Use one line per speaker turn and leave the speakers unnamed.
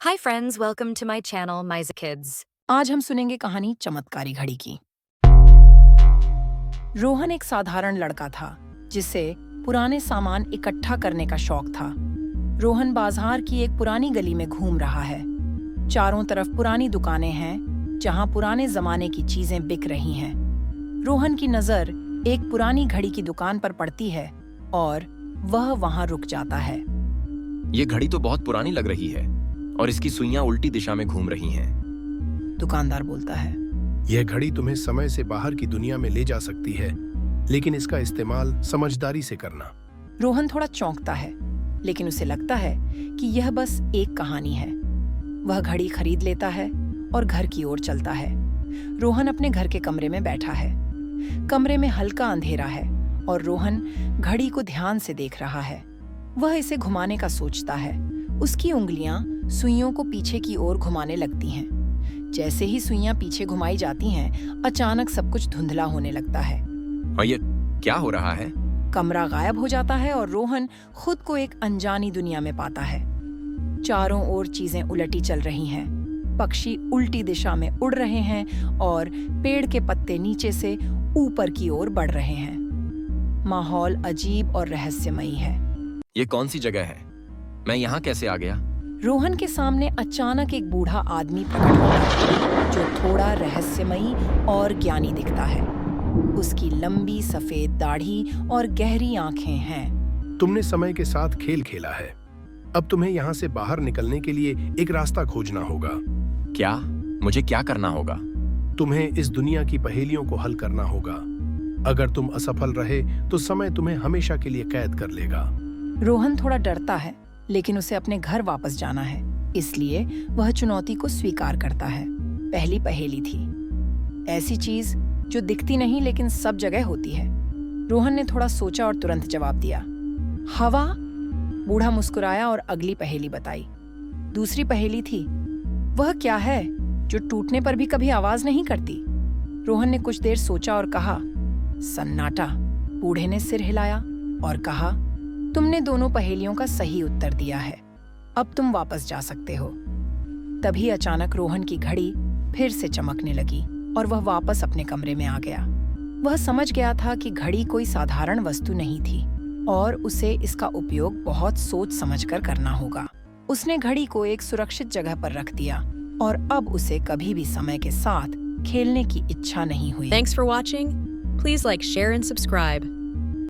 Hi friends, welcome to my channel, Miza Kids.
आज हम सुनेंगे कहानी चमत्कारी घड़ी की। रोहन एक साधारण लड़का था जिसे पुराने सामान इकट्ठा करने का शौक था। रोहन बाजार की एक पुरानी गली में घूम रहा है। चारों तरफ पुरानी दुकानें हैं जहां पुराने जमाने की चीजें बिक रही हैं। रोहन की नजर एक पुरानी घड़ी की दुकान पर पड़ती है और वह वहां रुक जाता है।
ये घड़ी तो बहुत पुरानी लग रही है और इसकी सुइयां उल्टी दिशा में घूम रही हैं।
दुकानदार बोलता है,
यह घड़ी तुम्हें समय से बाहर की दुनिया में ले जा सकती है, लेकिन इसका इस्तेमाल समझदारी से करना।
रोहन थोड़ा चौंकता है, लेकिन उसे लगता है कि यह बस एक कहानी है। वह घड़ी खरीद लेता है और घर की ओर चलता है। रोहन अपने घर के कमरे में बैठा है। कमरे में हल्का अंधेरा है और रोहन घड़ी को ध्यान से देख रहा है। वह इसे घुमाने का सोचता है। उसकी उंगलियां सुइयों को पीछे की ओर घुमाने लगती हैं। जैसे ही सुइयां पीछे घुमाई जाती हैं, अचानक सब कुछ धुंधला होने लगता है।
और ये क्या हो रहा है?
कमरा गायब हो जाता है और रोहन खुद को एक अनजानी दुनिया में पाता है। चारों ओर चीजें उलटी चल रही हैं। पक्षी उल्टी दिशा में उड़ रहे हैं और पेड़ के पत्ते नीचे से ऊपर की ओर बढ़ रहे हैं। माहौल अजीब और रहस्यमयी है।
ये कौन सी जगह है? मैं यहाँ कैसे आ गया?
रोहन के सामने अचानक एक बूढ़ा आदमी प्रकट होता है जो थोड़ा रहस्यमयी और ज्ञानी दिखता है। उसकी लंबी सफेद दाढ़ी और गहरी आंखें हैं।
तुमने समय के साथ खेल खेला है। अब तुम्हें यहाँ से बाहर निकलने के लिए एक रास्ता खोजना होगा।
क्या? मुझे क्या करना होगा?
तुम्हें इस दुनिया की पहेलियों को हल करना होगा। अगर तुम असफल रहे तो समय तुम्हें हमेशा के लिए कैद कर लेगा।
रोहन थोड़ा डरता है, लेकिन उसे अपने घर वापस जाना है, इसलिए वह चुनौती को स्वीकार करता है। पहली पहेली थी, ऐसी चीज जो दिखती नहीं लेकिन सब जगह होती है। रोहन ने थोड़ा सोचा और तुरंत जवाब दिया, हवा। बूढ़ा मुस्कुराया और अगली पहेली बताई। दूसरी पहेली थी, वह क्या है जो टूटने पर भी कभी आवाज नहीं करती। रोहन ने कुछ देर सोचा और कहा, सन्नाटा। बूढ़े ने सिर हिलाया और कहा, तुमने दोनों पहेलियों का सही उत्तर दिया है। अब तुम वापस जा सकते हो। तभी अचानक रोहन की घड़ी फिर से चमकने लगी और वह वापस अपने कमरे में आ गया। वह समझ गया था कि घड़ी कोई साधारण वस्तु नहीं थी और उसे इसका उपयोग बहुत सोच समझकर करना होगा। उसने घड़ी को एक सुरक्षित जगह पर रख दिया और अब उसे कभी भी समय के साथ खेलने की इच्छा नहीं हुई।
Thanks for watching. Please like, share, and subscribe.